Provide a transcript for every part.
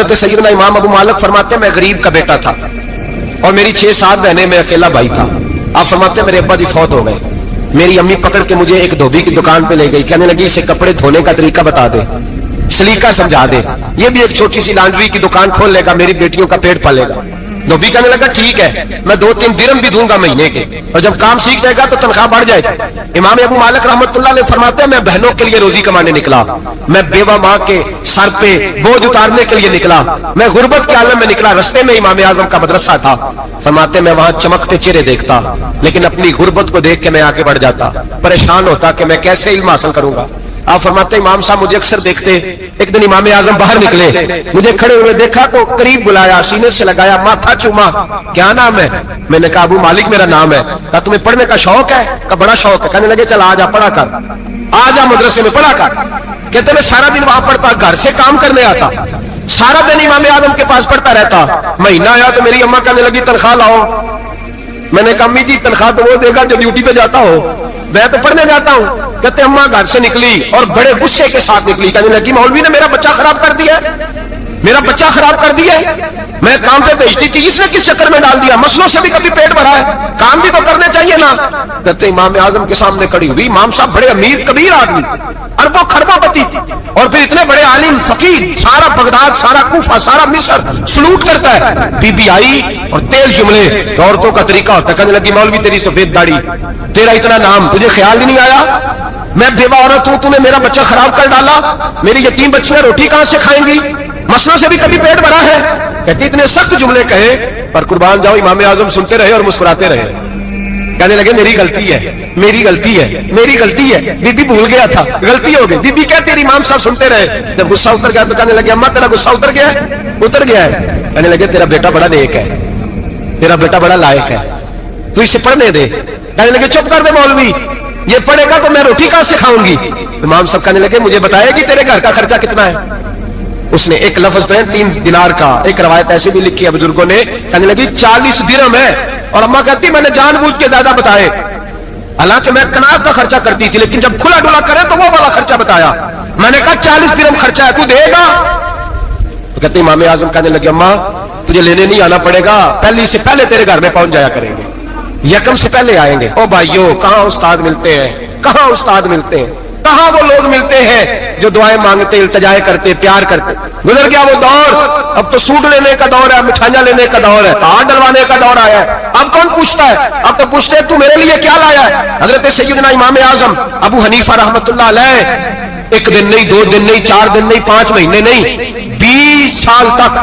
हजरत सैयदना इमाम अबू मालिक फरमाते मैं गरीब का बेटा था और मेरी 6-7 बहनें, मैं अकेला भाई था। आप फरमाते मेरे अब्बा जी फौत हो गए। मेरी अम्मी पकड़ के मुझे एक धोबी की दुकान पे ले गई, कहने लगी इसे कपड़े धोने का तरीका बता दे, सलीका समझा दे, ये भी एक छोटी सी लॉन्ड्री की दुकान खोल लेगा, मेरी बेटियों का पेट पालेगा। धोबी कहने लगा ठीक है, मैं 2-3 दिरहम भी दूंगा महीने के, और जब काम सीख जाएगा तो तनख्वाह बढ़ जाएगी। इमाम अबू मालिक रहमतुल्लाह अलैह फरमाते हैं मैं बहनों के लिए रोजी कमाने निकला, मैं बेवा माँ के सर पे बोझ उतारने के लिए निकला, मैं गुर्बत के आलम में निकला। रस्ते में इमाम आजम का मदरसा था। फरमाते मैं वहां चमकते चेहरे देखता, लेकिन अपनी गुर्बत को देख के मैं आगे बढ़ जाता, परेशान होता कि मैं कैसे इल्म हासिल करूंगा। आप फरमाते इमाम साहब मुझे अक्सर देखते, एक दिन इमाम आजम बाहर निकले, मुझे खड़े हुए देखा तो करीब बुलाया, सीने से लगाया, माथा चूमा, क्या नाम है? मैंने कहा अबू मालिक मेरा नाम है। कहा तुम्हें पढ़ने का शौक है? कहा बड़ा शौक है। कहने लगे चल आ जा पढ़ा कर, आ जा मदरसे में पढ़ा कर। कहते मैं सारा दिन वहां पढ़ता, घर से काम करने आता, सारा दिन इमाम आजम के पास पढ़ता रहता। महीना आया तो मेरी अम्मा कहने लगी तनख्वाह लाओ। मैंने कहा अम्मी जी तनख्वाह तो वो देगा जो ड्यूटी पे जाता हो, मैं तो पढ़ने जाता हूँ। कहते अम्मा घर से निकली और बड़े गुस्से के साथ निकली, कहने लगी मौलवी ने मेरा बच्चा खराब कर दिया, मेरा बच्चा खराब कर दिया, मैं काम पे भेजती थी, इसने किस चक्कर में डाल दिया, मसलों से भी कभी पेट भरा है, काम भी तो करने चाहिए ना। कहते इमाम आजम के सामने खड़ी हुई, इमाम साहब बड़े अमीर कबीर आदमी, अरबों खरबोपति, और फिर इतने बड़े आलिम फकीर, सारा बगदाद, सारा कूफा, सारा मिस्र सलूट करता है। बीबी आई और तेज जुमले, औरतों का तरीका होता है। कहने लगी मौलवी तेरी सफेद दाढ़ी, तेरा इतना नाम, तुझे ख्याल ही नहीं आया मैं बेवा औरत हूं, तूने मेरा बच्चा खराब कर डाला, मेरी यतीम बच्चियां रोटी कहां से खाएंगी, मसलों से भी कभी पेट भरा है। कहते इतने सख्त जुमले कहे, पर कुर्बान जाओ इमाम आजम सुनते रहे और मुस्कुराते रहे। कहने लगे मेरी गलती है, मेरी गलती है, मेरी गलती है, बीबी भूल गया था, गलती हो गई। बीबी क्या तेरी इमाम साहब सुनते रहे। जब गुस्सा उतर गया तो कहने लगे अम्मा तेरा गुस्सा उतर गया है? उतर गया है। कहने लगे तेरा बेटा बड़ा नेक है, तेरा बेटा बड़ा लायक है, तू इसे पढ़ने दे। कहने लगे चुप कर दे मौलवी, ये पढ़ेगा तो मैं रोटी कहां से खाऊंगी। इमाम साहब कहने लगे मुझे बताएगी तेरे घर का खर्चा कितना है। उसने एक लफ्ज तो है 3 दिनार का, एक रवायत ऐसे भी लिखी है बुजुर्गों ने, कहने लगी 40 दिरहम है। और अम्मा कहती मैंने जानबूझ के ज्यादा बताए, हालांकि मैं कनात का खर्चा करती थी, लेकिन जब खुला डुला करे तो वो वाला खर्चा बताया। मैंने कहा 40 दिरहम खर्चा है, तू देगा? तो कहते इमाम आजम कहने लगे अम्मा तुझे लेने नहीं आना पड़ेगा, पहले से पहले तेरे घर में पहुंच जाया करेंगे, यकम से पहले आएंगे। ओ भाइयों कहां उस्ताद मिलते हैं, कहां उस्ताद मिलते हैं, कहां वो लोग मिलते हैं जो दुआएं मांगते, इल्तिजाएं करते, प्यार करते। गुजर गया वो दौर, अब तो सूट लेने का दौर है, मिठाइयां लेने का दौर है, हाथ डलवाने का दौर आया है। अब कौन पूछता है? अब तो पूछते हैं तू मेरे लिए क्या लाया है। हजरत सैयदना इमाम आजम अबू हनीफा रहमतुल्लाह अलैह 1 दिन नहीं, 2 दिन नहीं, 4 दिन नहीं, 5 महीने नहीं, 20 साल तक,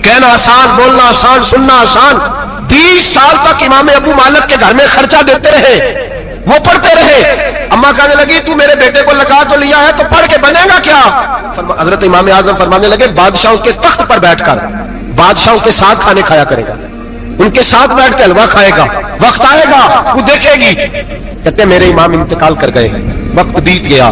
कहना आसान, बोलना आसान, सुनना आसान, 20 साल तक इमाम अबू मालिक के घर में खर्चा देते रहे, वो पढ़ते रहे। अम्मा कहने लगी तू मेरे बेटे को लगा तो लिया है तो पढ़ के बनेगा क्या? हजरत इमाम आजम फरमाने लगे बादशाहों के तख्त पर बैठकर बादशाहों के साथ खाने खाया करेगा, उनके साथ बैठ के हलवा खाएगा, वक्त आएगा वो देखेगी। कहते मेरे इमाम इंतकाल कर गए, वक्त बीत गया,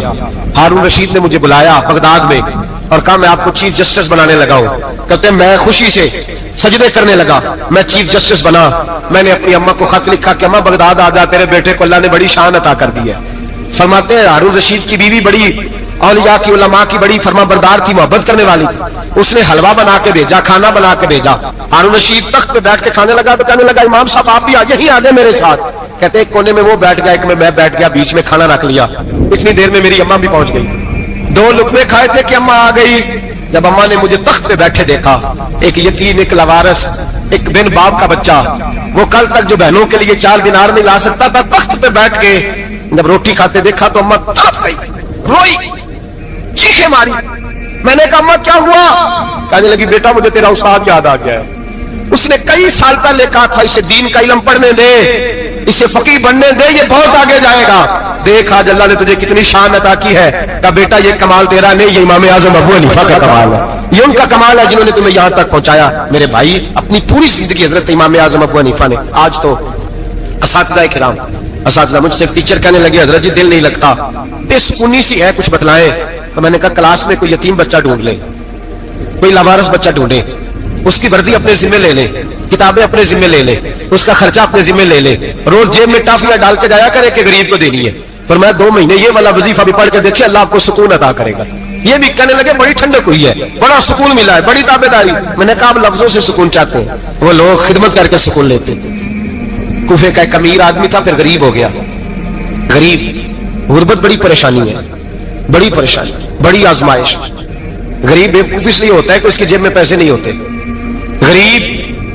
हारून रशीद ने मुझे बुलाया बगदाद में और कहा मैं आपको चीफ जस्टिस बनाने लगा हूं। कहते मैं खुशी से सजदे करने लगा, मैं चीफ जस्टिस बना। मैंने अपनी अम्मा को खत लिखा कि अम्मा बगदाद आ जा, तेरे बेटे को अल्लाह ने बड़ी शान अता कर दी है। फरमाते हैं हारून रशीद की बीवी बड़ी औलिया की उलमा की बड़ी फरमाबरदार थी, मोहब्बत करने वाली थी। उसने हलवा बना के भेजा, खाना बना के भेजा। हारून रशीद तख्त पे बैठ के खाने लगा तो कहने लगा इमाम साहब आप भी यहीं आ गए मेरे साथ। कहते एक कोने में वो बैठ गया, एक में मैं बैठ गया, बीच में खाना रख लिया। इतनी देर में मेरी अम्मा भी पहुंच गई। 2 लुकमे खाए थे कि अम्मा आ गई। जब अम्मा ने मुझे तख्त पे बैठे देखा, एक यतीम, एक लवारस, एक बिन बाप का बच्चा, वो कल तक जो बहनों के लिए 4 दिनार नहीं ला सकता था, तख्त पे बैठ के जब रोटी खाते देखा तो अम्मा तड़प गई, रोई, चीखें मारी। मैंने कहा अम्मा क्या हुआ? कहने लगी बेटा मुझे तेरा उस्ताद याद आ गया है, उसने कई साल पहले कहा था इसे दीन का इल्म पढ़ने दे, इसे फकीह बनने दे, ये बहुत आगे जाएगा। देख आज अल्लाह ने तुझे कितनी शान अता की है। का बेटा ये कमाल तेरा नहीं, ये इमाम आजम अबू हनीफा का कमाल है, ये उनका कमाल है जिन्होंने तुम्हें यहां तक पहुंचाया। मेरे भाई अपनी पूरी जिंदगी हजरत इमाम आजम अबू हनीफा ने। आज तो असातिज़ा किराम, असातिज़ा मुझसे टीचर कहने लगे हजरत जी दिल नहीं लगता, बेसुकूनी सी है, कुछ बतलाएं। तो मैंने कहा क्लास में कोई यतीम बच्चा ढूंढ ले, कोई लावारिस बच्चा ढूंढे, उसकी वर्दी अपने जिम्मे ले ले, किताबें अपने जिम्मे ले ले, उसका खर्चा अपने जिम्मे ले ले, रोज जेब में टाफियां डाल के जाया करे कि गरीब को देनी है। पर मैं 2 महीने ये वाला वजीफा भी पढ़ के देखिए, अल्लाह आपको सुकून अता करेगा। ये भी कहने लगे बड़ी ठंडक हुई है, बड़ा सुकून मिला है, बड़ी ताबेदारी। मैंने कहा आप लफ्जों से सुकून चाहते हैं, वो लोग खिदमत करके सुकून लेते। कूफे का एक अमीर आदमी था, फिर गरीब हो गया। गरीब, गुर्बत बड़ी परेशानी है, बड़ी परेशानी, बड़ी आजमाइश। गरीब बेवकूफ इसलिए होता है कि उसकी जेब में पैसे नहीं होते।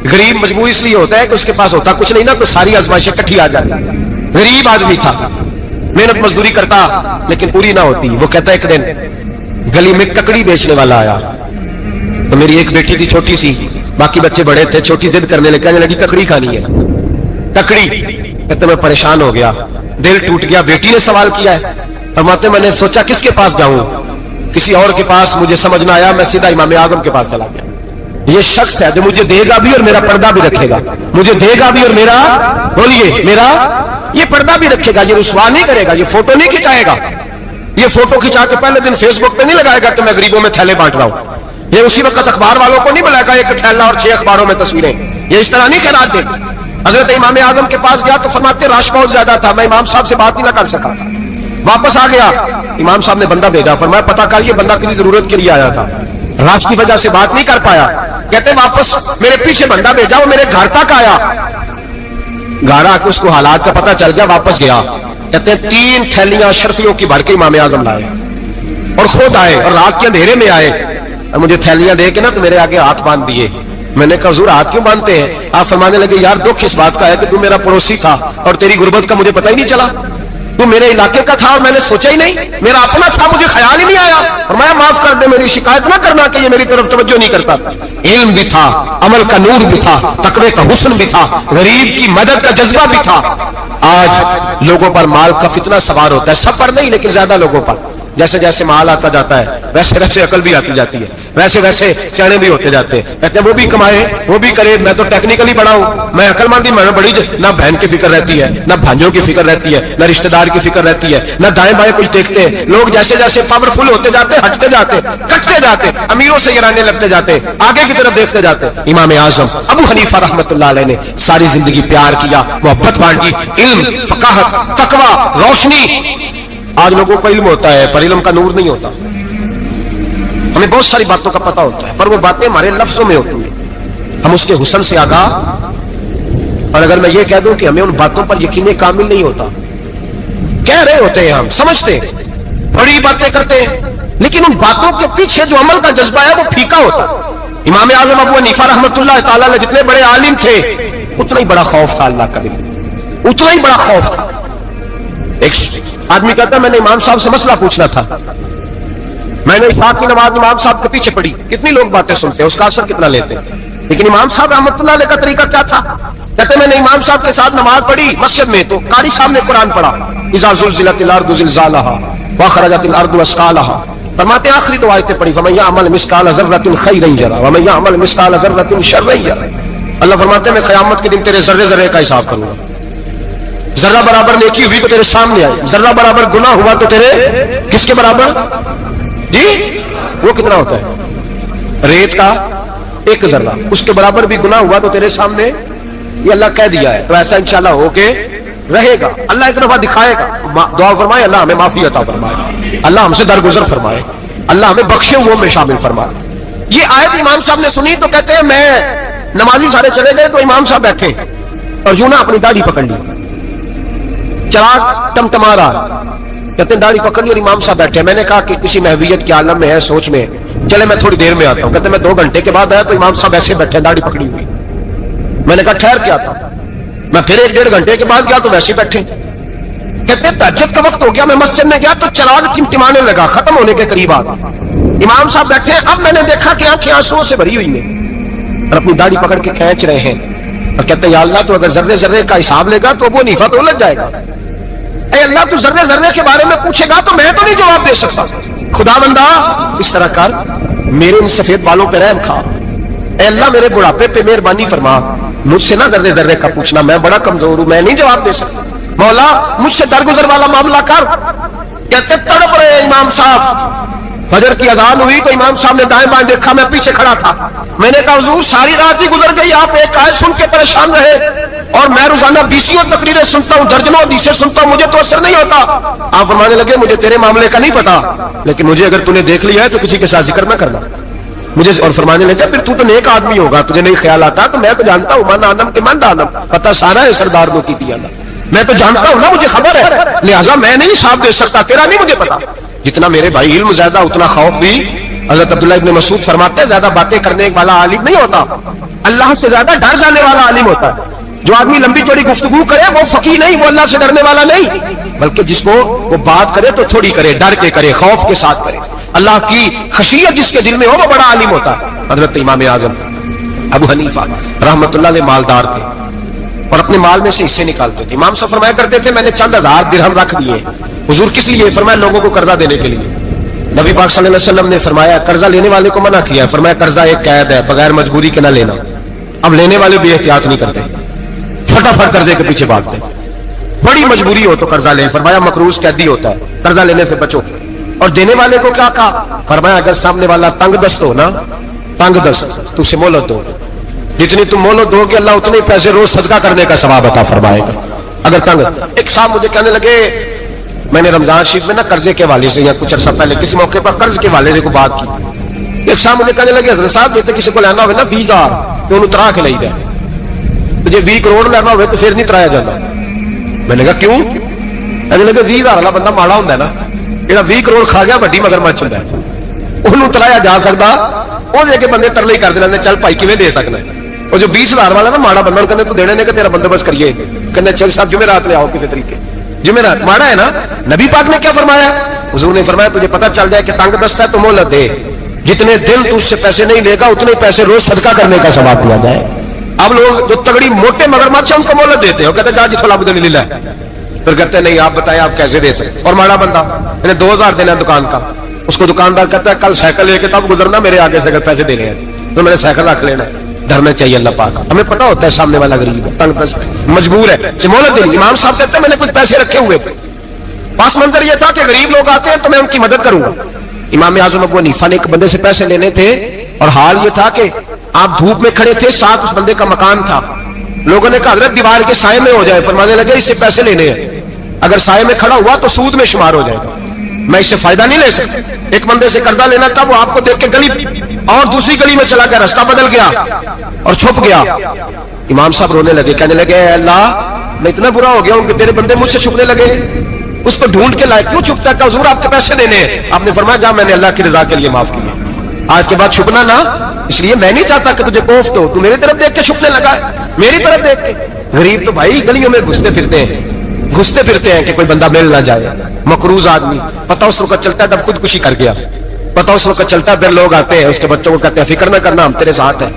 गरीब मजबूर इसलिए होता है कि उसके पास होता कुछ नहीं ना, तो सारी आजमाइशें इकट्ठी आ जाती। गरीब आदमी था, मेहनत मजदूरी करता लेकिन पूरी ना होती। वो कहता एक दिन गली में ककड़ी बेचने वाला आया, तो मेरी एक बेटी थी छोटी सी, बाकी बच्चे बड़े थे। छोटी जिद करने लगी, कहने लगी ककड़ी खानी है, ककड़ी। कहते मैं परेशान हो गया, दिल टूट गया। बेटी ने सवाल किया है, फरमाते मैंने सोचा किसके पास जाऊं, किसी और के पास। मुझे समझ ना आया, मैं सीधा इमाम आजम के पास चला गया। ये शख्स है जो मुझे देगा भी और मेरा पर्दा भी रखेगा, मुझे देगा भी और मेरा, बोलिए, मेरा ये पर्दा भी रखेगा। ये रुसवा नहीं करेगा, ये फोटो नहीं खिंचाएगा। ये फोटो खिंचा के पहले दिन फेसबुक पे नहीं लगाएगा कि मैं गरीबों में थैले बांट रहा हूं। ये उसी वक्त अखबार वालों को नहीं बुलाएगा एक थैला और 6 अखबारों में तस्वीरें। ये इस तरह नहीं खैरात दे। हजरत इमाम आजम के पास गया तो फरमाते रश बहुत ज्यादा था, मैं इमाम साहब से बात ही ना कर सका। वापस आ गया, इमाम साहब ने बंदा भेजा, फरमाया पता कर ये बंदा किसी जरूरत के लिए आया था, राज की वजह से बात नहीं कर पाया। कहते वापस मेरे पीछे बंदा भेजा, वो मेरे घर तक आया। घर आके उसको हालात का पता चल गया, वापस गया। कहते 3 थैलियां अशरफियों की भर के इमाम आजम लाए और खुद आए और रात के अंधेरे में आए और मुझे थैलियां दे के ना तो मेरे आगे हाथ बांध दिए। मैंने कहा हुजूर हाथ क्यों बांधते हैं? आप फरमाने लगे यार दुख इस बात का है कि तू मेरा पड़ोसी था और तेरी गुर्बत का मुझे पता ही नहीं चला। तू मेरे इलाके का था और मैंने सोचा ही नहीं, मेरा अपना था, मुझे ख्याल ही नहीं आया। और मैं माफ कर दे, मेरी शिकायत ना करना कि ये मेरी तरफ तवज्जो नहीं करता। इल्म भी था, अमल का नूर भी था, तकवे का हुस्न भी था, गरीब की मदद का जज्बा भी था। आज लोगों पर माल का फितना सवार होता है, सब पर नहीं लेकिन ज्यादा लोगों पर। जैसे जैसे माल आता जाता है वैसे वैसे अकल भी आती जाती है, वैसे वैसे सियाने भी होते जाते हैं। कहते हैं वो भी कमाए वो भी करे, मैं तो टेक्निकली बड़ा हूं, मैं अकलमंदी, मैं बड़ी। ना बहन की फिक्र रहती है, ना भाइयों की फिक्र रहती है, ना रिश्तेदार की फिक्र रहती है, ना दाएं बाएं कुछ देखते हैं। लोग जैसे जैसे पावरफुल होते जाते, हटते जाते, कटते जाते, अमीरों से गिराने लगते जाते, आगे की तरफ देखते जाते। इमाम आजम अबू हनीफा रहमतुल्लाह अलैह ने सारी जिंदगी प्यार किया, मोहब्बत बांटी, इल्म, फकाहत, तकवा, रोशनी। आज लोगों को इल्म होता है पर इल्म का नूर नहीं होता। हमें बहुत सारी बातों का पता होता है पर वो बातें हमारे लफ्जों में होती हैं, हम उसके हुस्न से आगाह। और अगर मैं ये कह दूं कि हमें उन बातों पर यकीन कामिल नहीं होता, कह रहे होते हैं, हम समझते हैं, बड़ी बातें करते हैं, लेकिन उन बातों के पीछे जो अमल का जज्बा है वो फीका होता। इमाम आजम अबू हनीफा रहमतुल्लाह तआला अलैह जितने बड़े आलिम थे उतना ही बड़ा खौफ था अल्लाह का भी, उतना ही बड़ा खौफ था। एक आदमी कहता मैंने इमाम साहब से मसला पूछना था, मैंने इशाक की नमाज इमाम साहब के पीछे पढ़ी। कितनी लोग बातें सुनते हैं, उसका असर कितना लेते हैं, लेकिन इमाम साहब रहमतुल्लाह अलैह का तरीका क्या था? कहते मैंने इमाम साहब के साथ नमाज पढ़ी मस्जिद में, तो कारी साहब ने कुरान पढ़ा, इज़ा ज़ुलज़िलतिल अर्दु ज़िलज़ालहा व अख़रजतिल अर्दु अस्क़ालहा। फरमाते आखिरी 2 आयतें पढ़ी, फमन यअमल मिस्क़ाल ज़र्रतिन खैरन यरा व मन यअमल मिस्क़ाल ज़र्रतिन शर्रन यरा। अल्लाह फरमाते मैं क़यामत के दिन तेरे जर्रे जर्रे का हिसाब करूंगा। जर्रा बराबर नेकी हुई तो तेरे सामने आई, जर्रा बराबर गुनाह हुआ तो तेरे किसके बराबर जी? वो कितना होता है? रेत का 1 जर्रा, उसके बराबर भी गुनाह हुआ तो तेरे सामने। ये अल्लाह कह दिया है, तो ऐसा इंशाल्लाह होके रहेगा। अल्लाह एक दफा दिखाएगा, दुआ फरमाए अल्लाह हमें माफी अता फरमाए, अल्लाह हमसे दरगुजर फरमाए, अल्लाह हमें बख्शे हुए में शामिल फरमाए। ये आयत इमाम साहब ने सुनी तो कहते हैं मैं नमाजी सारे चले गए तो इमाम साहब बैठे और यूं ना अपनी दाढ़ी पकड़ ली, चराग टमटमा रहा, कहते दाढ़ी पकड़ ली और इमाम साहब बैठे। मैंने कहा कि किसी महवियत के आलम में है, सोच में, चले मैं थोड़ी देर में आता हूं। कहते मैं 2 घंटे के बाद आया तो इमाम साहब ऐसे बैठे दाढ़ी पकड़ी हुई। मैंने कहा ठहर के आता हूं। मैं फिर 1-1.5 घंटे के बाद गया तो वैसे बैठे। कहते तहज्जुद का वक्त हो गया, मैं मस्जिद में गया तो चराग टिमटिमाने लगा, खत्म होने के करीब आ गया। इमाम साहब बैठे, अब मैंने देखा कि आंखें आंसुओं से भरी हुई हैं और अपनी दाढ़ी पकड़ के खींच रहे हैं और कहते या अल्लाह तो अगर जर्रे जर्रे का हिसाब लेगा तो वो नीफा तो उलझ जाएगा। अल्लाह तू जर्रे जर्रे के बारे में पूछेगा तो मैं तो नहीं जवाब दे सकता। खुदा बंदा इस तरह कर, मेरे इन सफेद बालों पे रहम खा, अल्लाह मेरे बुढ़ापे पे मेहरबानी फरमा, मुझसे ना जर्रे जर्रे का पूछना, मैं बड़ा कमजोर हूं, मैं नहीं जवाब दे सकता। मौला मुझसे दरगुजर वाला मामला कर। कहते तड़प रहे इमाम साहब। फजर की अजान हुई तो इमाम साहब ने दाएं बाएं देखा, मैं पीछे खड़ा था। मैंने कहा हुजूर सारी रात ही गुजर गई, आप एक आयत सुन के परेशान रहे। اور میں روزانہ 20 تقریریں سنتا ہوں, درجنوں حدیثیں سنتا ہوں, مجھے تو اثر نہیں ہوتا. آپ فرمانے لگے مجھے تیرے معاملے کا نہیں پتا, لیکن مجھے اگر تو نے دیکھ لیا ہے تو کسی کے ساتھ ذکر نہ کرنا مجھے. اور فرمانے لگے پھر تو نیک آدمی ہوگا, تجھے نہیں خیال آتا, تو میں تو جانتا ہوں من آدم کے من آدم, پتہ سارا ہے سردار دو کی دیا, میں تو جانتا ہوں نا, مجھے خبر ہے, لہٰذا میں نہیں حساب دے سکتا, تیرا نہیں مجھے پتا. جتنا میرے بھائی علم زیادہ اتنا خوف بھی. حضرت عبداللہ ابن مسعود فرماتے ہیں زیادہ باتیں کرنے والا عالم نہیں ہوتا, اللہ سے زیادہ ڈر جانے والا عالم ہوتا ہے. جو آدمی لمبی چوڑی گفتگو کرے وہ فقیہ نہیں, وہ اللہ سے ڈرنے والا نہیں, بلکہ جس کو وہ بات کرے تو تھوڑی کرے, ڈر کے کرے, خوف کے ساتھ کرے. اللہ کی خشیت جس کے دل میں ہو وہ بڑا عالم ہوتا ہے. حضرت امام اعظم ابو حنیفہ رحمۃ اللہ علیہ مالدار تھے اور اپنے مال میں سے حصے نکالتے تھے. امام صاحب فرمایا کرتے تھے میں نے چند ہزار درہم رکھ دیے. حضور کس لیے؟ فرمایا لوگوں کو قرضہ دینے کے لیے. نبی پاک صلی اللہ علیہ وسلم نے فرمایا قرضہ لینے والے کو منع کیا, فرمایا قرضہ ایک قید ہے, بغیر مجبوری کے نہ لینا. اب لینے والے بھی احتیاط نہیں کرتے, فٹافٹ قرضے کے پیچھے بھاگتے. بڑی مجبوری ہو تو قرضہ لیں, فرمایا مقروض قیدی ہوتا ہے, قرضہ لینے سے بچو. اور دینے والے کو کیا کہا؟ فرمایا اگر سامنے والا تنگ دست ہو نا, تنگ دست, تو اسے مہلت دو. جتنی تم مہلت دو گے اللہ اتنے پیسے روز صدقہ کرنے کا ثواب عطا فرمائے گا. اگر تنگ. ایک صاحب مجھے کہنے لگے میں نے رمضان شریف میں نا قرضے کے حوالے سے یا کچھ عرصہ پہلے کسی موقع پر قرض کے حوالے سے کوئی بات کی. ایک صاحب مجھے کہنے لگے حضرت صاحب دیتے کسی کو لینا ہوئے نا 20,000 تو انہوں ترا کے لئی دے, تجھے 20 کروڑ لینا ہوئے تو پھر نہیں ترایا جاتا. میں نے کہا کیوں؟ کہنے لگے 20,000 والا بندہ ماڑا ہوتا ہے نا, جہاں 20 کروڑ کھا گیا بڑی مگرمچھ ہوتا ہے, انہوں ترایا جا سکتا, وہ دے کے بندے ترلے ہی کر دینا چل بھائی کیویں دے سکنا ہے. اور جو 20,000 والا نا ماڑا بندہ کہتے تو دینے نے کہ تیرا بندوبست کریے, کہتے چل صاحب جمعرات لے آؤ کسی طریقے. جمعرات ماڑا ہے نا. نبی پاک نے کیا فرمایا؟ حضور نے فرمایا تجھے پتہ چل جائے کہ تنگ دست ہے تو مہلت دے, جتنے دن تو اس سے پیسے نہیں لے گا اتنے پیسے روز صدقہ کرنے کا ثواب دیا جائے. اب لوگ جو تگڑی موٹے مگرمچھ ان کو مہلت دیتے ہیں, کہتے جا جی تھوڑا بدل لے, پھر کہتے نہیں آپ بتائیں آپ کیسے دے سکتے. اور ماڑا بندہ انہیں 2,000 دینا دکان کا, اس کو دکاندار کہتا ہے کل سائیکل لے کے تب گزرنا میرے آگے سے, اگر پیسے دینے ہیں تو میں نے سائیکل رکھ لینا. ڈرنا چاہیے اللہ پاک, ہمیں پتا ہوتا ہے سامنے والا غریب ہے, تنگ دست مجبور ہے, مہلت دینی. امام صاحب کہتے ہیں میں نے کچھ پیسے رکھے ہوئے, پاس منظر یہ تھا کہ غریب لوگ آتے ہیں تو میں ان کی مدد کروں گا. امام اعظم ابو حنیفہ نے ایک بندے سے پیسے لینے تھے اور حال یہ تھا کہ آپ دھوپ میں کھڑے تھے, ساتھ اس بندے کا مکان تھا. لوگوں نے کہا حضرت دیوار کے سائے میں ہو جائے, فرمانے لگے اس سے پیسے لینے ہیں, اگر سائے میں کھڑا ہوا تو سود میں شمار ہو جائے گا, میں اس سے فائدہ نہیں لے سکتا. ایک بندے سے قرضہ لینا تھا, وہ آپ کو دیکھ کے گلی اور دوسری گلی میں چلا گیا, راستہ بدل گیا اور چھپ گیا. امام صاحب رونے لگے, کہنے لگے اے اللہ میں اتنا برا ہو گیا ہوں کہ تیرے بندے مجھ سے چھپنے لگے, اس کو ڈھونڈ کے لائے, کیوں چھپتا ہے؟ کہ حضور آپ کے پیسے دینے ہیں. آپ نے فرمایا جا میں نے اللہ کی رضا کے لیے معاف کیا, آج کے بعد چھپنا نہ, اس لیے میں نہیں چاہتا کہ تجھے کوفت ہو, تو میری طرف دیکھ کے چھپنے لگا ہے, میری طرف دیکھ کے. غریب تو بھائی گلیوں میں گھستے پھرتے ہیں کہ کوئی بندہ مل نہ جائے. مقروض آدمی پتہ اس وقت چلتا ہے جب خودکشی کر گیا, پتہ اس وقت چلتا ہے پھر لوگ آتے ہیں اس کے بچوں کو کہتے ہیں فکر نہ کرنا ہم تیرے ساتھ ہیں,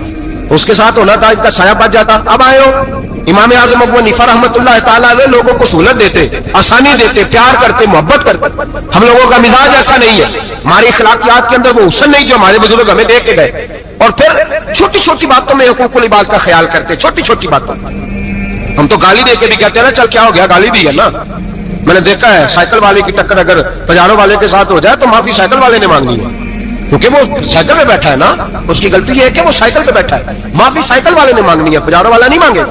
اس کے ساتھ ہونا تھا, ان کا سایہ بچ جاتا. اب آئے ہو امام اعظم ابو حنیفہ رحمۃ اللہ تعالیٰ علیہ لوگوں کو سہولت دیتے, آسانی دیتے, پیار کرتے, محبت کرتے. ہم لوگوں کا مزاج ایسا نہیں ہے, ہماری اخلاقیات کے اندر وہ حسن نہیں جو ہمارے بزرگ ہمیں دے کے گئے. اور پھر چھوٹی چھوٹی باتوں میں حقوق العباد کا خیال کرتے, چھوٹی چھوٹی باتوں. ہم تو گالی دے کے بھی کہتے ہیں نا چل کیا ہو گیا, گالی دی ہے نا. میں نے دیکھا ہے سائیکل والے کی ٹکر اگر پجارو والے کے ساتھ ہو جائے تو معافی سائیکل والے نے مانگنی ہے, کیونکہ وہ سائیکل پہ بیٹھا ہے نا, اس کی غلطی یہ ہے کہ وہ سائیکل پہ بیٹھا ہے, معافی سائیکل والے نے مانگنی ہے, پجارو والا نہیں مانگے.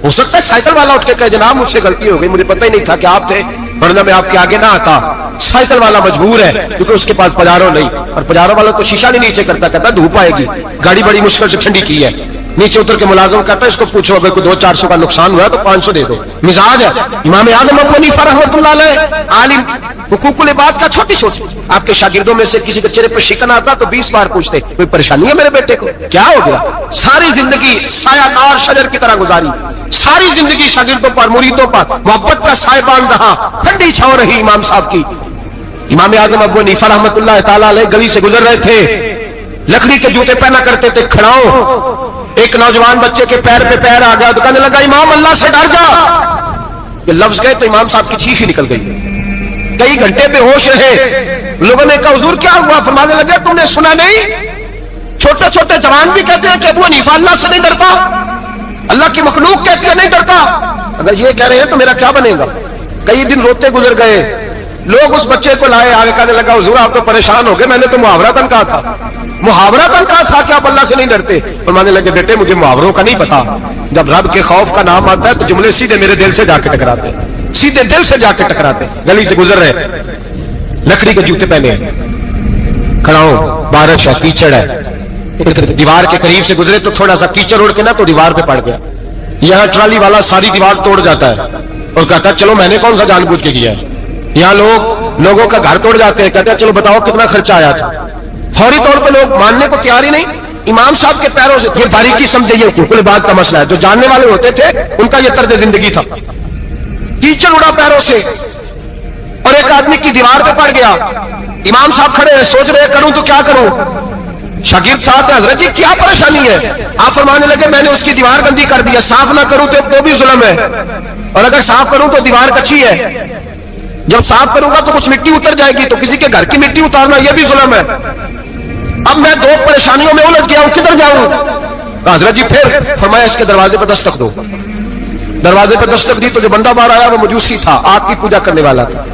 ہو سکتا ہے سائیکل والا اٹھ کے کہے جناب مجھ سے غلطی ہو گئی, مجھے پتہ ہی نہیں تھا کہ آپ تھے, ورنہ میں آپ کے آگے نہ آتا. سائیکل والا مجبور ہے کیونکہ اس کے پاس پجارو نہیں, اور پجارو والا تو شیشہ نہیں نیچے کرتا, کہتا دھوپ آئے گی, گاڑی بڑی مشکل سے ٹھنڈی کی ہے, نیچے اتر کے ملازم کہتا ہے اس کو پوچھو اگر کوئی 200-400 کا نقصان ہوا تو 500 دے دو. مزاج ہے امام اعظم ابو حنیفہ رحمۃ اللہ علیہ, عالم, حقوق العباد کا چھوٹی چھوٹی. آپ کے شاگردوں میں سے کسی کے چہرے پر شکن آتا تو 20 بار پوچھتے کوئی پریشانی ہے میرے بیٹے کو, کیا ہو گیا. ساری زندگی سایہ دار شجر کی طرح گزاری, ساری زندگی شاگردوں پر مریدوں پر محبت کا سائبان رہا, ٹھنڈی چھاؤں رہی امام صاحب کی. امام اعظم ابو حنیفہ رحمۃ اللہ تعالیٰ علیہ گلی سے گزر رہے تھے, لکڑی کے جوتے پہنا کرتے تھے, کھڑاؤ. ایک نوجوان بچے کے پیر پہ پیر آ گیا تو کہنے لگا امام اللہ سے ڈر جا. یہ لفظ گئے تو امام صاحب کی چیخ ہی نکل گئی, کئی گھنٹے بے ہوش رہے. لوگوں نے کہا حضور کیا ہوا؟ فرمانے لگے تم نے سنا نہیں, چھوٹے چھوٹے جوان بھی کہتے ہیں کہ ابو حنیفہ اللہ سے نہیں ڈرتا, اللہ کی مخلوق کہتی ہے نہیں ڈرتا. اگر یہ کہہ رہے ہیں تو میرا کیا بنے گا. کئی دن روتے گزر گئے, لوگ اس بچے کو لائے, آگے کہنے لگا حضور آپ تو پریشان ہو گئے, میں نے تو محاورتاً کہا تھا کہ آپ اللہ سے نہیں ڈرتے. فرمانے لگے بیٹے مجھے محاوروں کا نہیں پتا, जब रब के खौफ का नाम आता है तो जुमले सीधे मेरे दिल से जाके टकराते हैं, सीधे दिल से जाके टकराते हैं। गली से गुजर रहे, लकड़ी के जूते पहने, खड़ा हूं, बारिश है, कीचड़ है, दीवार के करीब से गुजरे तो थोड़ा सा कीचड़ उड़ के ना तो दीवार पे पड़ गया। यहाँ ट्राली वाला सारी दीवार तोड़ जाता है और कहता है चलो मैंने कौन सा जानबूझ के किया है। यहाँ लोगों का घर तोड़ जाते हैं, कहते हैं चलो बताओ कितना खर्चा आया था। फौरी तौर पे लोग मानने को तैयार ही नहीं। इमाम साहब के पैरों से, ये बारीकी समझिए, कुल बात का मसला है, जो जानने वाले होते थे उनका ये तर्ज जिंदगी था। कीचड़ उड़ा पैरों से और एक आदमी की दीवार पे पड़ गया। इमाम साहब खड़े हैं, सोच रहे करूं तो क्या करूं। शागिर्द साहब ने हजरत जी क्या परेशानी है? आप फरमाने लगे मैंने उसकी दीवार गंदी कर दी है, साफ ना करूं तो भी जुल्म है, और अगर साफ करूं तो दीवार कच्ची है, जब साफ करूंगा तो कुछ मिट्टी उतर जाएगी, तो किसी के घर की मिट्टी उतारना यह भी जुल्म है। अब मैं दो परेशानियों में उलझ गया हूं, किधर जाऊं? हजरत जी फिर फरमाया इसके दरवाजे पर दस्तक दो। दरवाजे पर दस्तक दी तो जो बंदा बाहर आया वो मजूसी था, आग की पूजा करने वाला था।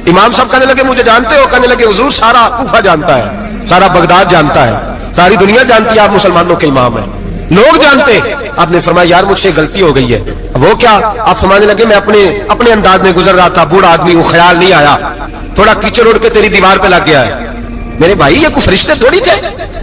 इमाम साहब कहने लगे मुझे जानते हो? कहने लगे हुजूर सारा कूफा जानता है, सारा बगदाद जानता है, सारी दुनिया जानती है आप मुसलमानों के इमाम हैं, लोग जानते। आपने फरमाया यार मुझसे गलती हो गई है। वो क्या? आप फरमाने लगे मैं अपने अंदाज में गुजर रहा था, बूढ़ा आदमी हूं, ख्याल नहीं आया, थोड़ा कीचड़ उड़ के तेरी दीवार पे लग गया है। मेरे भाई ये कोई फरिश्ते थोड़ी थे,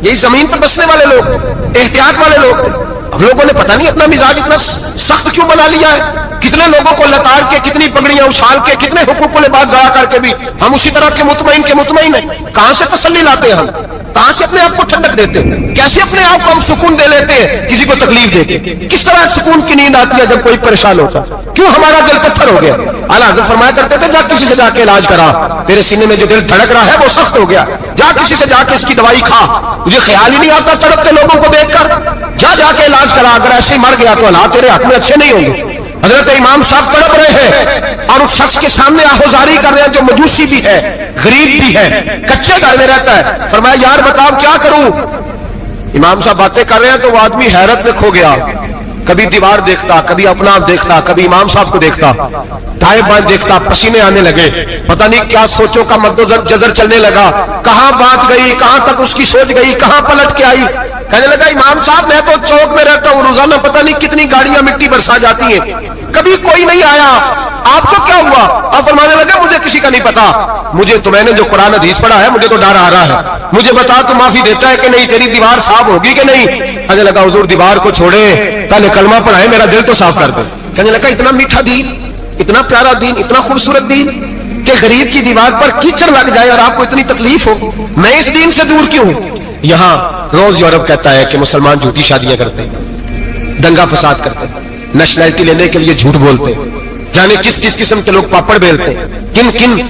यही जमीन पर बसने वाले लोग, एहतियात वाले लोग। हम लोगों ने पता नहीं अपना मिजाज इतना सख्त क्यों बना लिया है। कितने लोगों को लताड़ के, कितनी पगड़ियां उछाल के, कितने हुकूक बात जाया करके भी हम उसी तरह के मुतमईन है। कहां से तसल्ली लाते हैं हम? कहां से अपने आप को ठंडक देते हैं? कैसे अपने आप को हम सुकून दे लेते हैं किसी को तकलीफ देके? किस तरह सुकून की नींद आती है जब कोई परेशान होता? क्यों हमारा दिल पत्थर हो गया? आला हज़रत फरमाया करते थे जा किसी से जाके इलाज करा, तेरे सीने में जो दिल धड़क रहा है वो सख्त हो गया, जा किसी से जाके इसकी दवाई खा, मुझे ख्याल ही नहीं आता तड़पते लोगों को देखकर, जा जाके इलाज करा, अगर ऐसे ही मर गया तो हालात तेरे हाथ में अच्छे नहीं होंगे। हजरत इमाम साहब तड़प रहे हैं और उस शख्स के सामने आहोजारी कर रहे हैं जो मजूसी भी है, गरीब भी है, कच्चे घर में रहता है। फरमाया यार बताओ क्या करूं? इमाम साहब बातें कर रहे हैं तो वो आदमी हैरत में खो गया, कभी दीवार देखता, कभी अपना आप देखता, कभी इमाम साहब को देखता, दाएं बाएं देखता, पसीने आने लगे, पता नहीं क्या सोचों का मद्दोजर चलने लगा, कहां बात गई, कहां तक उसकी सोच गई, कहां पलट के आई। कहने लगा इमाम साहब मैं तो चौक में रहता हूं, रोजाना पता नहीं कितनी गाड़ियां मिट्टी बरसा जाती हैं, कभी कोई नहीं आया, आपको क्या हुआ? आप फरमाने लगे मुझे किसी का नहीं पता, मुझे तो मैंने जो कुरान हदीस पढ़ा है मुझे तो डर आ रहा है, मुझे बता तू माफी देता है कि नहीं, तेरी दीवार साफ होगी कि नहीं? कहने लगा हुजूर दीवार को छोड़े, पहले कलमा पढ़ाए, मेरा दिल तो साफ कर दे। कहने लगा इतना मीठा दीन, इतना प्यारा दीन, इतना खूबसूरत दीन कि गरीब की दीवार पर कीचड़ लग जाए और आपको इतनी तकलीफ हो, मैं इस दीन से दूर क्यों हूं? यहां रोज यूरोप कहता है कि मुसलमान झूठी शादियां करते हैं, दंगा फसाद करते हैं, नेशनैलिटी लेने के लिए झूठ बोलते हैं, जाने किस किस किस्म के लोग पापड़ बेलते हैं,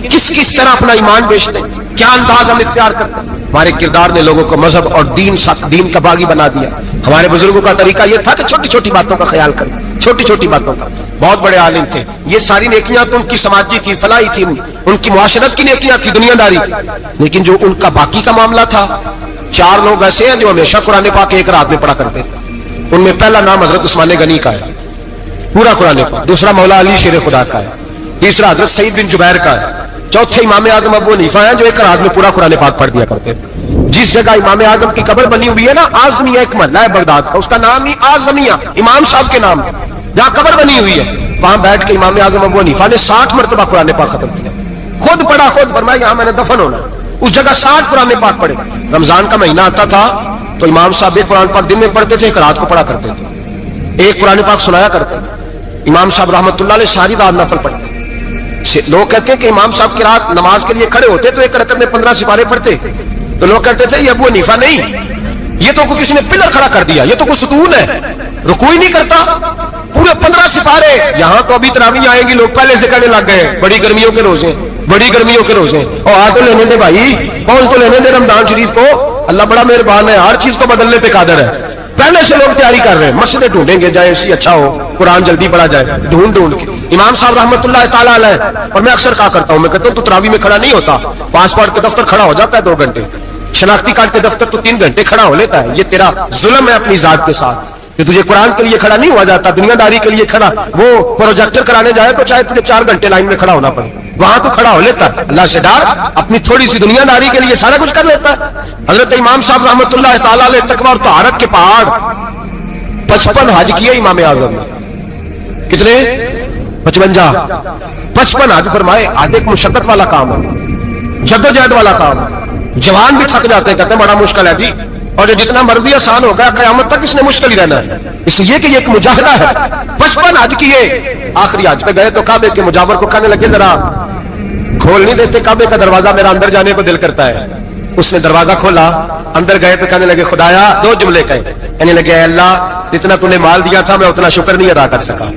किस किस तरह अपना ईमान बेचते हैं, क्या अंदाज हम इख्तियार करते हैं। हमारे किरदार ने लोगों को मजहब और दीन का बागी बना दिया। हमारे बुजुर्गों का तरीका यह था कि छोटी छोटी बातों का ख्याल करें, छोटी छोटी बातों का। बहुत बड़े आलिम थे, ये सारी नेकियां तो उनकी समाजी थी, फलाही थी, उनकी मुआशरत की नेकियां थी, दुनियादारी। लेकिन जो उनका बाकी का मामला था, चार लोग ऐसे हैं जो हमेशा कुरान पाक एक रात में पढ़ा करते थे। उनमें पहला नाम हजरत उस्मान गनी का है, पूरा कुरान पाक, दूसरा मौला अली शेर खुदा का है, तीसरा हजरत सईद बिन जुबैर का है, चौथे इमाम आजम अबू हनीफा है जो एक रात में पूरा कुरान पाक पढ़ दिया करते थे। जिस जगह इमाम आजम की कब्र बनी हुई है ना, आजमिया एक महल्ला है बगदाद का, उसका नाम ही आजमिया, इमाम साहब के नाम, जहां कब्र बनी हुई है, वहां बैठ के इमाम आजम अबू हनीफा ने 60 मरतबा कुरान पाक खत्म किया, खुद पढ़ा, खुद फरमाया यहां मैंने दफन होना, उस जगह 60 कुरान पाक पढ़े। रमजान का महीना आता था तो इमाम साहब एक कुरान पाक दिन में पढ़ते थे, एक रात को पढ़ा करते थे, एक कुरान पाक सुनाया करते थे। इमाम साहब रहमतुल्लाह अलैह सारी रात नफल पढ़ते। लोग कहते हैं कि इमाम साहब की रात नमाज के लिए खड़े होते तो एक रकअत में 15 सिपारे पढ़ते, तो लोग कहते थे ये अबू हनीफा नहीं, ये तो किसी ने पिलर खड़ा कर दिया, ये तो कुछ सुकून है, रुकू ही नहीं करता, पूरे 15 सिपारे। यहां तो अभी तरावी आएंगी, लोग पहले से कहने लग गए बड़ी गर्मियों के रोजे, बड़ी गर्मियों के रोजे, और आ तो लेने दे भाई, कौन तो लेने दे रमजान शरीफ को, अल्लाह बड़ा मेहरबान है, हर चीज को बदलने पे कादर है। पहले से लोग तैयारी कर रहे हैं, मस्जिदें ढूंढेंगे जाए ऐसी अच्छा हो, कुरान जल्दी पढ़ा जाए, ढूंढ के। इमाम साहब रहमतुल्लाह ताला अलैह, और मैं अक्सर क्या करता हूं, मैं कहता हूं तू तरावी में खड़ा नहीं होता, पासपोर्ट के दफ्तर खड़ा हो जाता है 2 घंटे, शनाख्ती कार्ड के दफ्तर तो 3 घंटे खड़ा हो लेता है। ये तेरा जुल्म है अपनी जात के साथ कि तुझे कुरान के लिए खड़ा नहीं हुआ जाता, दुनियादारी के लिए खड़ा, वो प्रोजेक्टर कराने जाए तो चाहे तुझे 4 घंटे लाइन में खड़ा होना पड़े, वहां तो खड़ा हो लेता है। अल्लाह से डर, अपनी थोड़ी सी दुनियादारी के लिए सारा कुछ कर लेता है। हजरत इमाम साहब रहमतुल्लाह ताला अलैह तकवा और तहारत के पहाड़, 55 हज किए इमाम आजम ने। कितने? 55। 55 हज फरमाए। हज एक मुशक्कत वाला काम है, जद्दोजहद वाला काम है। जवान भी थक जाते हैं, कहते हैं बड़ा मुश्किल है जी, और जो जितना मर्जी आसान होगा कयामत तक इसने मुश्किल ही रहना है, इसलिए कि ये एक मुजाहिदा है। 55 हज किए। आखिरी हज पे गए तो काबे के मुजावर को कहने लगे जरा खोल नहीं देते काबे का दरवाजा, मेरा अंदर जाने को दिल करता है। उसने दरवाजा खोला, अंदर गए तो कहने लगे खुदाया, 2 जुमले कहे, कहने लगे अल्लाह जितना तूने माल दिया था मैं उतना शुक्र नहीं अदा कर सका,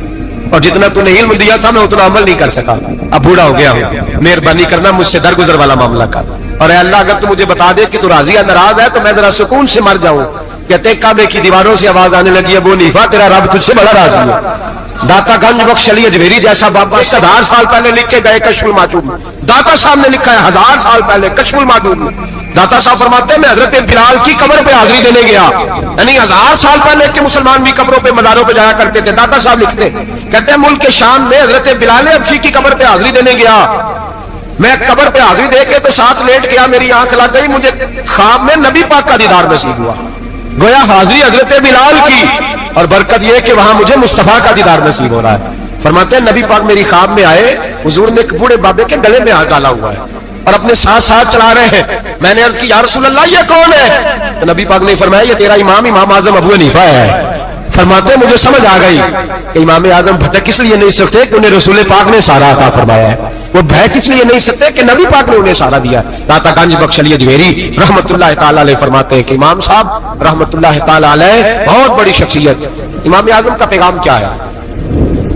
और जितना तूने इल्म दिया था मैं उतना अमल नहीं कर सका, अब बूढ़ा हो गया हूं, मेहरबानी करना मुझसे दरगुजर वाला मामला कर। और अल्लाह अगर तू मुझे बता दे कि तू राजी या नाराज है तो मैं जरा सुकून से मर जाऊं। कहते काबे की दीवारों से आवाज आने लगी, अबू हनीफा तेरा रब तुझसे बड़ा राजी है। दाता गंज बख्श अली अजमेरी जैसा बाबा 1000 साल पहले लिख के गए कश्फुल माजूब में, दाता साहब ने लिखा है 1000 साल पहले कश्फुल माजूब में। दाता साहब फरमाते हैं मैं हजरत बिलाल की कब्र पे हाजिरी देने गया, यानी 1000 साल पहले के मुसलमान भी कब्रों पे मज़ारों पे जाया करते थे। दाता साहब लिखते कहते हैं मुल्क के शाम में हजरत बिलाल अबशी की कब्र पे हाजिरी देने गया, मैं कब्र पे हाजिरी दे के तो साथ लेट गया, मेरी आंख लग गई, मुझे ख्वाब में नबी पाक का दीदार नसीब हुआ। गोया हाजिरी हजरत बिलाल की, और बरकत यह कि वहां मुझे मुस्तफा का दीदार नसीब हो रहा है। फरमाते हैं नबी पाक मेरी ख्वाब में आए, हुजूर ने एक बूढ़े बाबे के गले में हाथ डाला हुआ है और अपने साथ साथ चला रहे हैं। मैंने अर्ज की या रसूल अल्लाह ये कौन है? तो नबी पाक ने फरमाया ये तेरा इमाम आजम अबू हनीफा है। फरमाते मुझे समझ आ गई कि इमाम आजम भटक किस लिए नहीं सकते कि उन्हें रसूल पाक ने सारा अता फरमाया है, वो भय किस लिए नहीं सकते कि नबी पाक ने उन्हें सारा दिया। दाता गंज बख्श अली अजमेरी रहमतुल्लाह ताला अलैह फरमाते हैं कि इमाम साहब रहमतुल्लाह ताला अलैह बहुत बड़ी शख्सियत। इमाम आजम का पैगाम क्या है?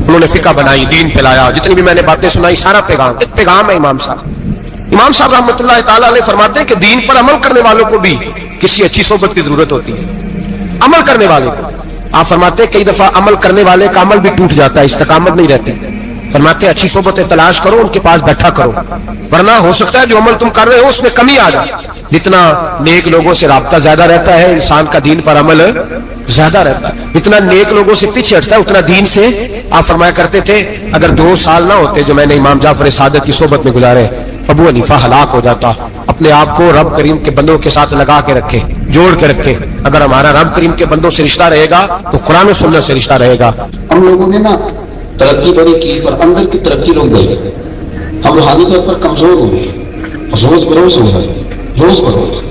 उन्होंने फिका बनाई, दीन फैलाया, जितनी भी मैंने बातें सुनाई सारा पैगाम एक पैगाम है इमाम साहब। इमाम साहब रहमतुल्लाह ताला अलैह फरमाते हैं कि दीन पर अमल करने वालों को भी किसी अच्छी सोबत की जरूरत होती है, अमल करने वाले को। आप फरमाते कई दफा अमल करने वाले का अमल भी टूट जाता है, इस्तिकामत नहीं रहती। फरमाते अच्छी सोबतें तलाश करो, उनके पास बैठा करो, वरना हो सकता है जो अमल तुम कर रहे हो उसमें कमी आ जाए। जितना नेक लोगों से राब्ता ज्यादा रहता है इंसान का दीन पर अमल ज्यादा रहता है, जितना नेक लोगों से पीछे हटता है उतना दीन से। आप फरमाया करते थे अगर 2 साल ना होते जो मैंने इमाम जाफर सादिक की सोबत में गुजारे, अबू हनीफा हलाक हो जाता। अपने आप को रब करीम के बंदों के साथ लगा के रखे, जोड़ के रखे। अगर हमारा रब करीम के बंदों से रिश्ता रहेगा तो कुरान और सुन्नत से रिश्ता रहेगा। हम लोगों ने ना तरक्की बड़ी की पर अंदर की तरक्की रुक गई, हम रूहानी तौर पर कमजोर हुए, रोज बरोज हो गए, रोज बरोज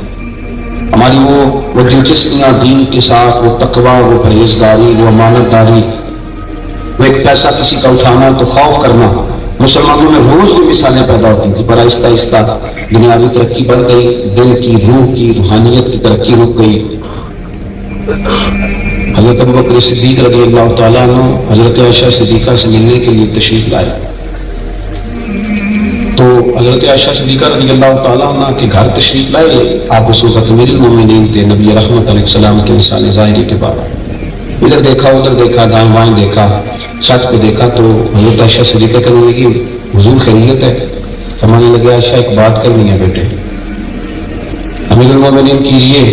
हमारी वो दिलचस्पियां दीन के साथ, वो तकवा, वो परहेजगारी, वो अमानतदारी, वो एक पैसा किसी का उठाना तो खौफ करना, मुसलमानों में रोज भी मिसालें पैदा होती थी। पर आहिस्ता आहिस्ता दुनियावी तरक्की बढ़ गई, दिल की, रूह की, रूहानियत की तरक्की रुक गई। हजरत अबू बकर सिद्दीक रज़ी अल्लाह तआला अन्हु हजरत आयशा सिद्दीका से मिलने के लिए तशरीफ लाए, तो हजरत आयशा सिद्दीका रज़ी अल्लाह तआला अन्हा के घर तशरीफ लाए। आप उस वक्त अमीरुल मोमिनीन थे, नबी रहमत अलैहिस्सलाम के मिसाल ज़ाहिरी के बाद। इधर देखा उधर देखा, दाएं बाएं देखा, छत पे देखा, तो हजरत आयशा सिद्दीका कहने लगी हुजूर खैरियत है? फरमाने लगे आयशा एक बात करनी है बेटे। अमीरुल मोमिनीन कीजिए।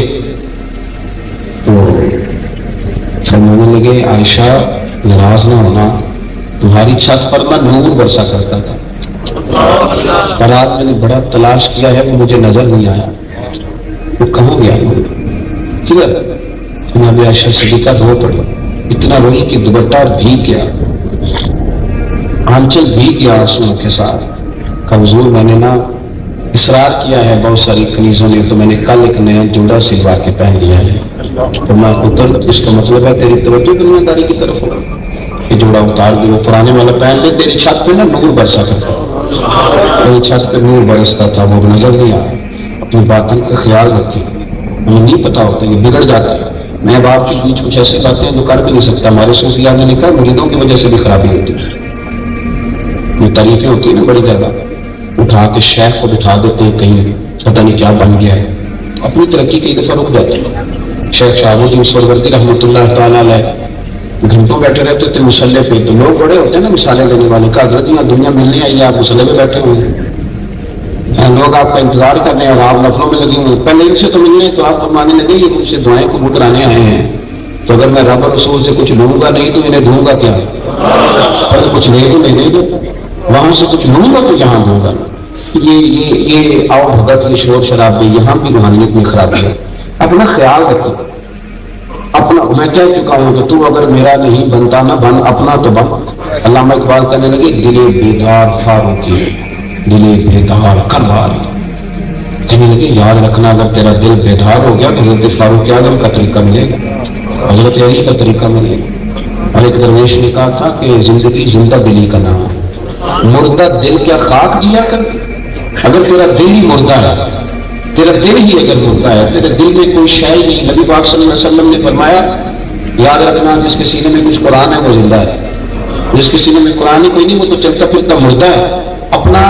तो फरमाने लगे आयशा नाराज ना होना, तुम्हारी छत पर मैं नूर बरसा करता था, पर आज मैंने बड़ा तलाश किया है वो मुझे नजर नहीं आया, वो कहाँ गया नूर, किधर? जनाब आयशा सिद्दीका रो पड़ी, इतना रोई कि दुपट्टा भीग गया, आंचल भीग गया आंसुओं के साथ। कहा हुजूर मैंने ना इसरार किया है बहुत सारी कनीजों ने, तो मैंने कल एक नया जोड़ा सिलवा के पहन लिया है। तो मैं उतर, इसका मतलब है तेरी तवज्जो दुनियादारी की तरफ हो, ये जोड़ा उतार दे, वो पुराने वाला पहन ले, तेरी छत पे ना नूर बरसा करता, मेरी छत पे नूर बरसता था, वो नजर नहीं आया। अपनी बातों का ख्याल रखें, हमें नहीं पता होता, ये बिगड़ जाता है। मैं बाप के बीच कुछ ऐसी बातें हैं जो कर भी नहीं सकता। हमारे सूफिया ने लिखा मुरीदों की वजह से भी खराबी होती है, ये तारीफें होती है ना बड़ी ज्यादा, उठा के शेख को बिठा देते हैं, कहीं पता नहीं क्या बन गया है, अपनी तरक्की कई दफा रुक जाती है। शेख शहाबुद्दीन सोहरवर्दी रहमतुल्लाह ताला अलैह घंटों बैठे रहते थे मुसल्ले पे, तो लोग बड़े होते हैं ना मिसालें देने वाले, का हजरत यहाँ दुनिया मिलने आई है, आप मुसल्ले पे बैठे हुए हैं, लोग आपका इंतजार कर रहे हैं और आप नफलों में लगे हुए। पहले इनसे तो मिलने तो आप फरमाने लगे ये मुझसे दुआएं कबूल कराने आए हैं, तो अगर मैं रब और रसूल से कुछ लूंगा नहीं तो इन्हें दूंगा क्या? पहले कुछ ले दो, नहीं दो, वहां से कुछ लूंगा तो यहाँ दूंगा। ये आओ भगत, ये शोर शराबे, यहाँ भी रूहानियत में खराबी है। अपना ख्याल रखो, अपना, मैं कह चुका हूं कि तू अगर मेरा नहीं बनता ना बन, अपना तो बन। अल्लामा इकबाल कहने लगे दिले बेदार फारूकी, दिले बेदार करवार। कहने लगे याद रखना अगर तेरा दिल बेदार हो गया तो हजरत फारूक आजम का तरीका मिलेगा, हजरत अली का तरीका मिलेगा। और एक दरवेश ने कहा था कि जिंदगी जिंदा दिली का नाम है, मुर्दा दिल क्या खाक जिया करती। अगर तेरा दिल ही मुर्दा है, तेरा दिल ही अगर मुर्दा है, तेरे दिल में कोई शय नहीं, नबी पाक सल्लल्लाहु अलैहि वसल्लम ने फरमाया याद रखना जिसके सीने में कुछ कुरान है वो जिंदा है, जिसके सीने में कुरान ही कोई नहीं वो तो चलता फिरता मुर्दा है। अपना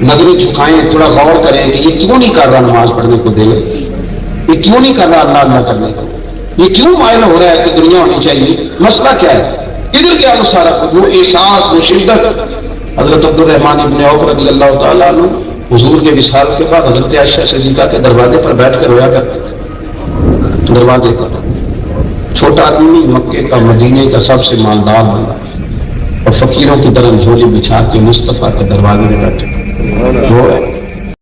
नजरें झुकाएं, थोड़ा गौर करें कि ये क्यों नहीं कर रहा नमाज पढ़ने को दिल, ये क्यों नहीं कर रहा अल्लाह अल्लाह करने को, ये क्यों मायल हो रहा है कि दुनिया होनी चाहिए, मसला क्या है, किधर गया वो सारा कुछ, वो एहसास, वो शिद्दत। हजरत अब्दुर्रहमान इब्न औफ रज़ी अल्लाह तआला अन्हु हुजूर के विसाल के बाद हजरत आयशा सिद्दीक़ा के दरवाजे पर बैठ कर रोया करते थे। दरवाजे पर छोटा आदमी मक्के का मदीने का सबसे मालदार बंदा और फकीरों की तरह झोली बिछा के मुस्तफा के दरवाजे में बैठे।